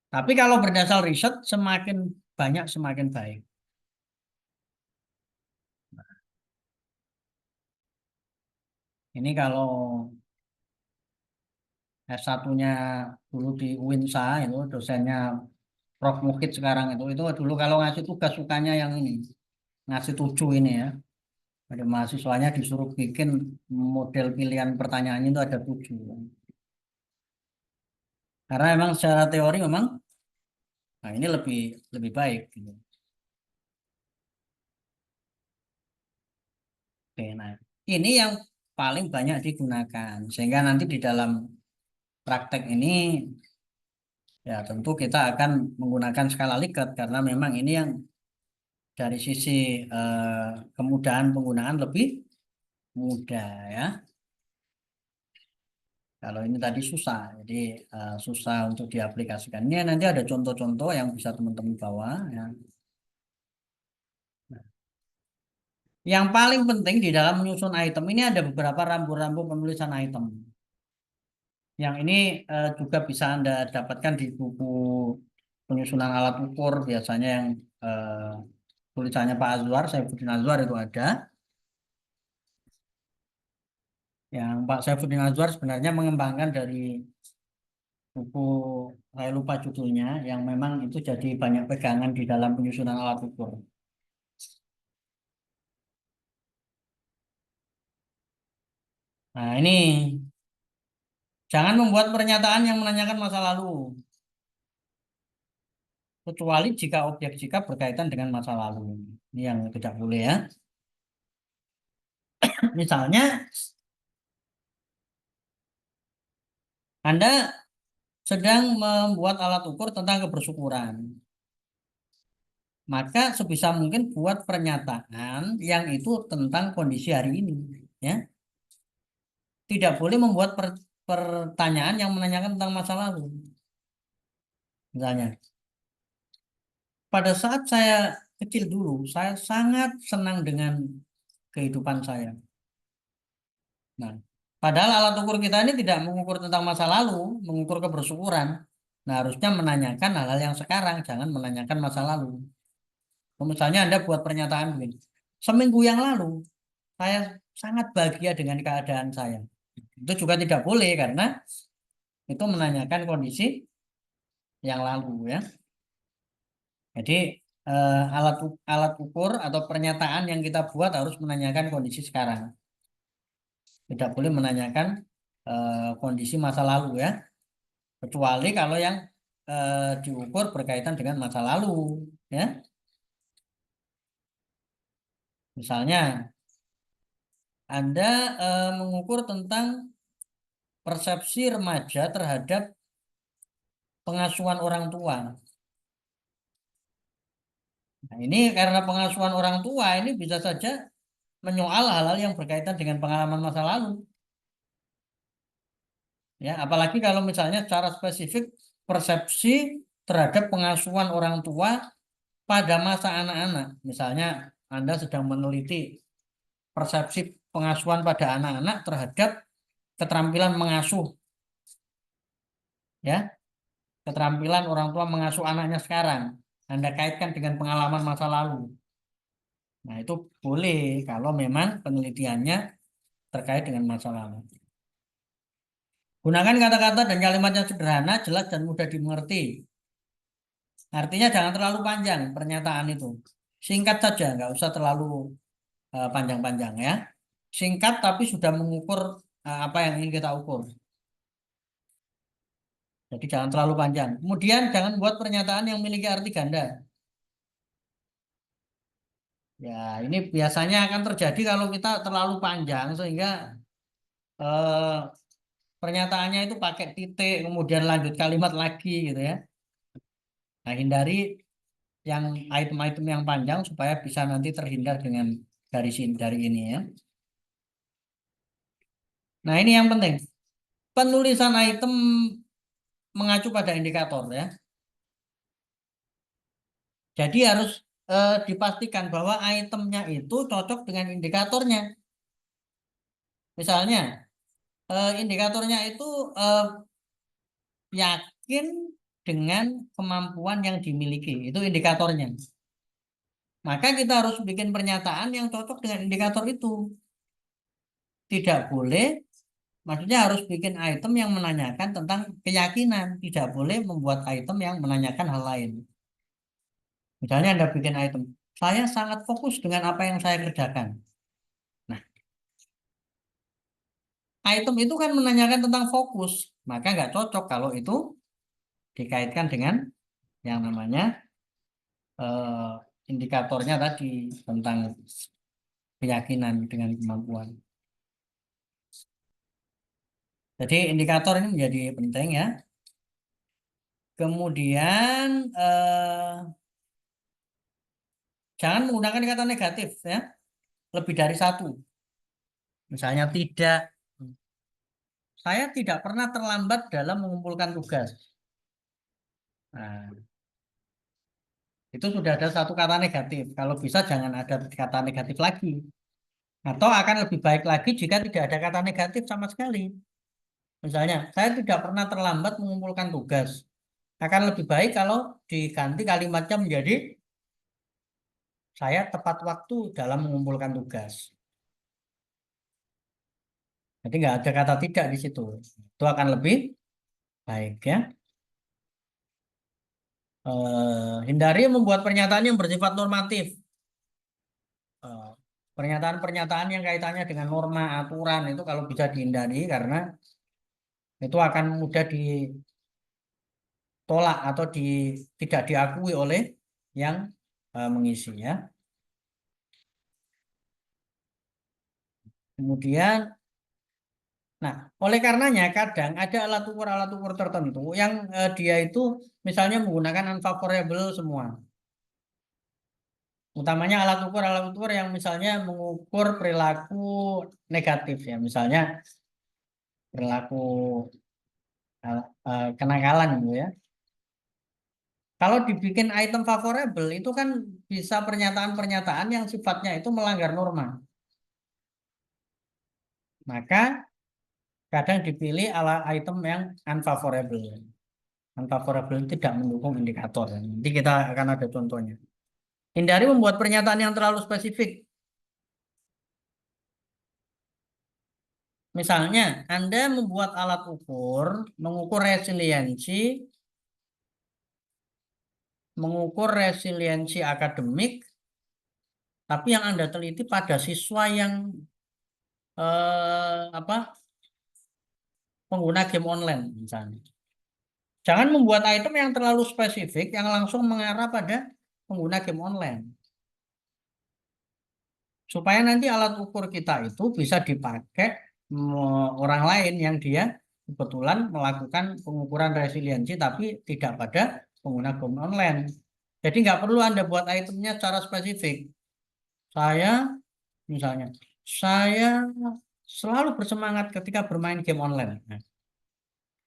Tapi kalau berdasar riset, semakin banyak semakin baik. Ini kalau S1-nya dulu di UINSA itu dosennya Prof. Muhid sekarang itu dulu kalau ngasih tugas sukanya yang ini, ngasih 7 ini ya. Ada mahasiswanya disuruh bikin model pilihan pertanyaannya itu ada 7. Karena memang secara teori memang nah ini lebih lebih baik gitu. Oke, nah ini yang paling banyak digunakan sehingga nanti di dalam praktek ini ya tentu kita akan menggunakan skala Likert karena memang ini yang dari sisi kemudahan penggunaan lebih mudah ya. Kalau ini tadi susah, jadi susah untuk diaplikasikan. Ini nanti ada contoh-contoh yang bisa teman-teman bawa ya. Yang paling penting di dalam menyusun item ini ada beberapa rambu-rambu penulisan item. Yang ini juga bisa Anda dapatkan di buku penyusunan alat ukur, biasanya yang tulisannya Pak Azwar, Saifuddin Azwar itu ada. Yang Pak Saifuddin Azwar sebenarnya mengembangkan dari buku, saya lupa judulnya, yang memang itu jadi banyak pegangan di dalam penyusunan alat ukur. Nah, ini jangan membuat pernyataan yang menanyakan masa lalu, kecuali jika objek jika berkaitan dengan masa lalu. Ini yang tidak boleh ya. Misalnya, Anda sedang membuat alat ukur tentang kebersyukuran. Maka sebisa mungkin buat pernyataan yang itu tentang kondisi hari ini. Ya. Tidak boleh membuat pertanyaan yang menanyakan tentang masa lalu. Misalnya, pada saat saya kecil dulu, saya sangat senang dengan kehidupan saya. Nah, padahal alat ukur kita ini tidak mengukur tentang masa lalu, mengukur kebersyukuran. Nah, harusnya menanyakan hal-hal yang sekarang, jangan menanyakan masa lalu. Misalnya Anda buat pernyataan begini, seminggu yang lalu, saya sangat bahagia dengan keadaan saya. Itu juga tidak boleh karena itu menanyakan kondisi yang lalu ya. Jadi alat ukur atau pernyataan yang kita buat harus menanyakan kondisi sekarang. Tidak boleh menanyakan kondisi masa lalu ya. Kecuali kalau yang diukur berkaitan dengan masa lalu ya. Misalnya Anda mengukur tentang persepsi remaja terhadap pengasuhan orang tua. Nah, ini karena pengasuhan orang tua ini bisa saja menyoal hal-hal yang berkaitan dengan pengalaman masa lalu. Ya, apalagi kalau misalnya secara spesifik persepsi terhadap pengasuhan orang tua pada masa anak-anak. Misalnya Anda sedang meneliti persepsi pengasuhan pada anak-anak terhadap keterampilan mengasuh. Ya, keterampilan orang tua mengasuh anaknya sekarang. Anda kaitkan dengan pengalaman masa lalu. Nah, itu boleh kalau memang penelitiannya terkait dengan masa lalu. Gunakan kata-kata dan kalimat yang sederhana, jelas, dan mudah dimengerti. Artinya jangan terlalu panjang pernyataan itu. Singkat saja, nggak usah terlalu panjang-panjang ya. Singkat tapi sudah mengukur apa yang ingin kita ukur. Jadi jangan terlalu panjang. Kemudian jangan buat pernyataan yang memiliki arti ganda. Ya, ini biasanya akan terjadi kalau kita terlalu panjang sehingga eh, pernyataannya itu pakai titik, kemudian lanjut kalimat lagi gitu ya. Nah, hindari yang item-item yang panjang supaya bisa nanti terhindar dengan dari ini ya. Nah, ini yang penting. Penulisan item mengacu pada indikator ya. Jadi harus dipastikan bahwa itemnya itu cocok dengan indikatornya. Misalnya, indikatornya itu yakin dengan kemampuan yang dimiliki. Itu indikatornya. Maka kita harus bikin pernyataan yang cocok dengan indikator itu. Tidak boleh, maksudnya harus bikin item yang menanyakan tentang keyakinan. Tidak boleh membuat item yang menanyakan hal lain. Misalnya Anda bikin item, saya sangat fokus dengan apa yang saya kerjakan. Nah, item itu kan menanyakan tentang fokus, maka nggak cocok kalau itu dikaitkan dengan yang namanya eh, indikatornya tadi tentang keyakinan dengan kemampuan. Jadi indikator ini menjadi penting ya. Kemudian jangan menggunakan kata negatif ya, lebih dari satu. Misalnya tidak, saya tidak pernah terlambat dalam mengumpulkan tugas. Nah, itu sudah ada satu kata negatif. Kalau bisa jangan ada kata negatif lagi. Atau akan lebih baik lagi jika tidak ada kata negatif sama sekali. Misalnya, saya tidak pernah terlambat mengumpulkan tugas. Akan lebih baik kalau diganti kalimatnya menjadi saya tepat waktu dalam mengumpulkan tugas. Jadi nggak ada kata tidak di situ. Itu akan lebih baik ya. Hindari membuat pernyataan yang bersifat normatif. Eh, Pernyataan-pernyataan yang kaitannya dengan norma, aturan itu kalau bisa dihindari karena itu akan mudah ditolak atau tidak diakui oleh yang mengisi ya. Kemudian, nah, oleh karenanya kadang ada alat ukur tertentu yang dia itu misalnya menggunakan unfavorable semua. Utamanya alat ukur yang misalnya mengukur perilaku negatif ya, misalnya perilaku kenakalan gitu ya. Kalau dibikin item favorable itu kan bisa pernyataan-pernyataan yang sifatnya itu melanggar norma. Maka kadang dipilih ala item yang unfavorable. Unfavorable tidak mendukung indikator. Nanti kita akan ada contohnya. Hindari membuat pernyataan yang terlalu spesifik. Misalnya, Anda membuat alat ukur, mengukur resiliensi akademik, tapi yang Anda teliti pada siswa yang pengguna game online misalnya. Jangan membuat item yang terlalu spesifik yang langsung mengarah pada pengguna game online. Supaya nanti alat ukur kita itu bisa dipakai orang lain yang dia kebetulan melakukan pengukuran resiliensi tapi tidak pada pengguna game online. Jadi nggak perlu Anda buat itemnya secara spesifik. Misalnya, saya selalu bersemangat ketika bermain game online. Nah,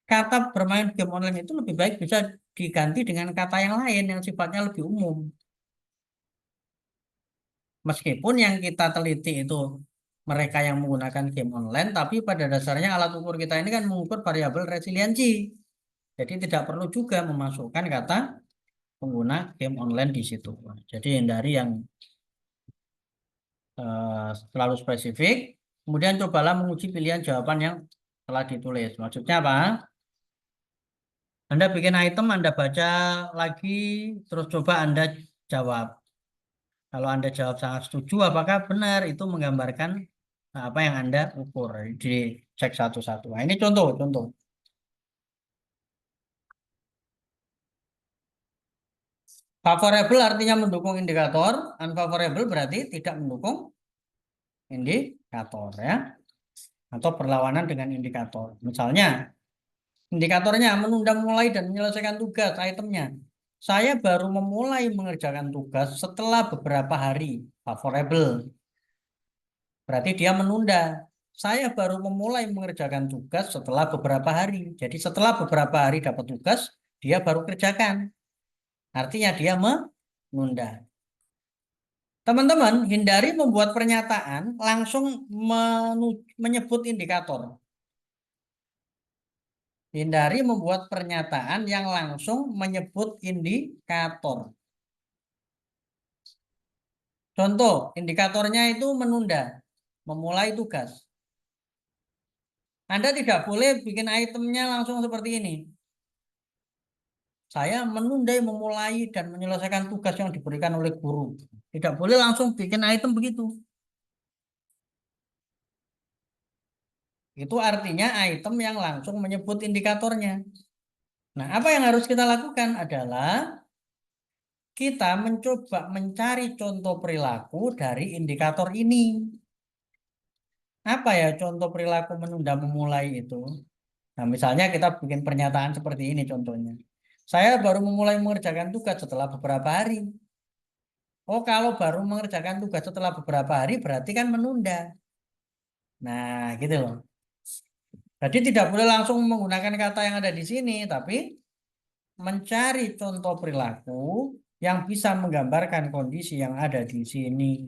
kata bermain game online itu lebih baik bisa diganti dengan kata yang lain yang sifatnya lebih umum. Meskipun yang kita teliti itu mereka yang menggunakan game online, tapi pada dasarnya alat ukur kita ini kan mengukur variabel resiliensi. Jadi tidak perlu juga memasukkan kata pengguna game online di situ. Jadi hindari yang terlalu spesifik. Kemudian cobalah menguji pilihan jawaban yang telah ditulis. Maksudnya apa? Anda bikin item, Anda baca lagi, terus coba Anda jawab. Kalau Anda jawab sangat setuju, apakah benar itu menggambarkan apa yang Anda ukur? Dicek satu-satu. Nah, ini contoh. Favorable artinya mendukung indikator, unfavorable berarti tidak mendukung indikator ya, atau berlawanan dengan indikator. Misalnya, indikatornya menunda mulai dan menyelesaikan tugas itemnya. Saya baru memulai mengerjakan tugas setelah beberapa hari. Favorable. Berarti dia menunda. Saya baru memulai mengerjakan tugas setelah beberapa hari. Jadi setelah beberapa hari dapat tugas, dia baru kerjakan. Artinya dia menunda. Teman-teman, hindari membuat pernyataan langsung menyebut indikator. Hindari membuat pernyataan yang langsung menyebut indikator. Contoh, indikatornya itu menunda, memulai tugas. Anda tidak boleh bikin itemnya langsung seperti ini. Saya menunda memulai dan menyelesaikan tugas yang diberikan oleh guru. Tidak boleh langsung bikin item begitu. Itu artinya item yang langsung menyebut indikatornya. Nah, apa yang harus kita lakukan adalah kita mencoba mencari contoh perilaku dari indikator ini. Apa ya contoh perilaku menunda memulai itu? Nah, misalnya kita bikin pernyataan seperti ini contohnya. Saya baru memulai mengerjakan tugas setelah beberapa hari. Oh, kalau baru mengerjakan tugas setelah beberapa hari berarti kan menunda. Nah, gitu loh. Jadi tidak boleh langsung menggunakan kata yang ada di sini, tapi mencari contoh perilaku yang bisa menggambarkan kondisi yang ada di sini.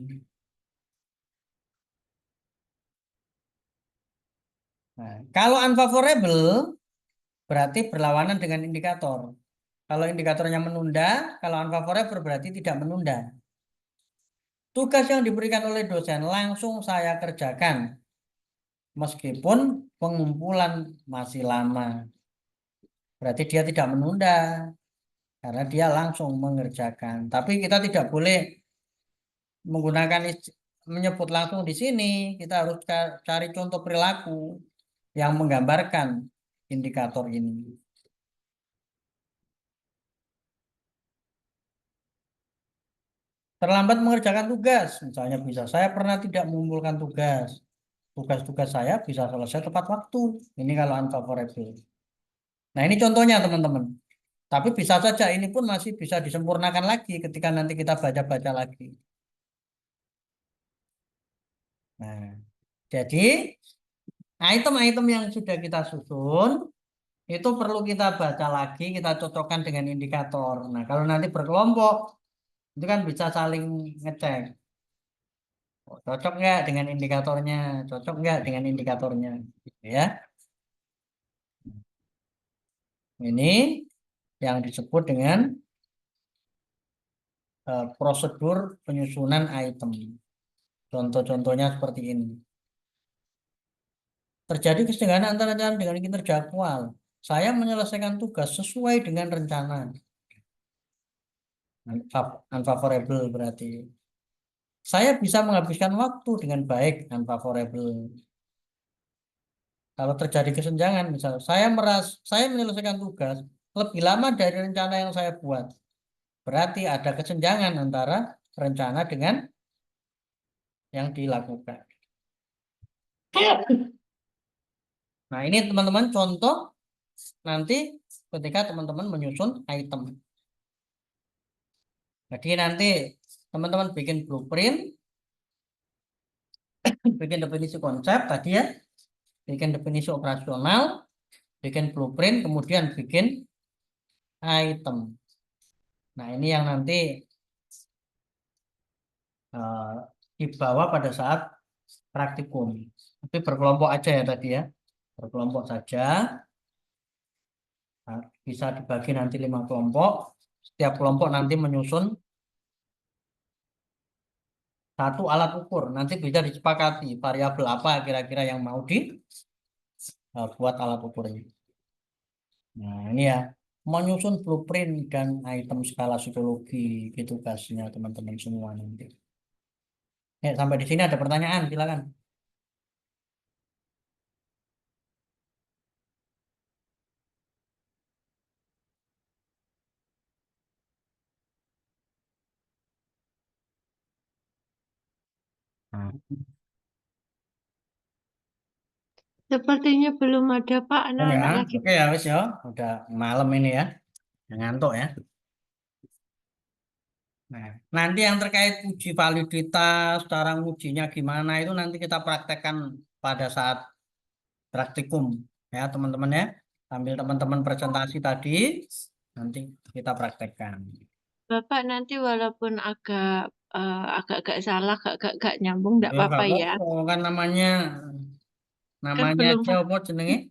Nah, kalau unfavorable berarti berlawanan dengan indikator. Kalau indikatornya menunda, kalau unfavorable berarti tidak menunda. Tugas yang diberikan oleh dosen langsung saya kerjakan, meskipun pengumpulan masih lama. Berarti dia tidak menunda, karena dia langsung mengerjakan. Tapi kita tidak boleh menggunakan menyebut langsung di sini. Kita harus cari contoh perilaku yang menggambarkan indikator ini. Terlambat mengerjakan tugas, misalnya bisa saya pernah tidak mengumpulkan tugas. Tugas-tugas saya bisa selesai tepat waktu. Ini kalau unfavorable. Nah, ini contohnya teman-teman. Tapi bisa saja ini pun masih bisa disempurnakan lagi ketika nanti kita baca-baca lagi. Nah, jadi item-item yang sudah kita susun itu perlu kita baca lagi, kita cocokkan dengan indikator. Nah, kalau nanti berkelompok itu kan bisa saling ngecek. Oh, cocok nggak dengan indikatornya? Cocok nggak dengan indikatornya? Gitu ya. Ini yang disebut dengan prosedur penyusunan item. Contoh-contohnya seperti ini. Terjadi kesenjangan antara rencana dengan kinerja aktual. Saya menyelesaikan tugas sesuai dengan rencana. Unfavorable berarti. Saya bisa menghabiskan waktu dengan baik, unfavorable. Kalau terjadi kesenjangan, misal saya menyelesaikan tugas lebih lama dari rencana yang saya buat. Berarti ada kesenjangan antara rencana dengan yang dilakukan. Nah, ini teman-teman contoh nanti ketika teman-teman menyusun item. Jadi nanti teman-teman bikin blueprint, bikin definisi konsep tadi ya, bikin definisi operasional, bikin blueprint, kemudian bikin item. Nah, ini yang nanti dibawa pada saat praktikum. Tapi berkelompok aja ya tadi ya, berkelompok saja. Nah, bisa dibagi nanti 5 kelompok. Setiap kelompok nanti menyusun satu alat ukur. Nanti bisa disepakati variabel apa kira-kira yang mau dibuat alat ukurnya. Nah, ini ya, menyusun blueprint dan item skala psikologi itu tugasnya teman-teman semua nanti. Ya, sampai di sini ada pertanyaan, silakan. Nah, Sepertinya belum ada Pak, ya, anak-anak lagi. oke ya, wis ya, udah malam ini ya, ngantuk ya. Nah, nanti yang terkait uji validitas, cara ngujinya gimana itu nanti kita praktekkan pada saat praktikum ya teman-teman ya. Sambil teman-teman presentasi tadi, nanti kita praktekkan. Bapak nanti walaupun agak-agak salah, agak-agak nyambung, enggak Ya, nggak apa-apa ya. apa-apa, kan namanya Kan belum aja apa jenenge?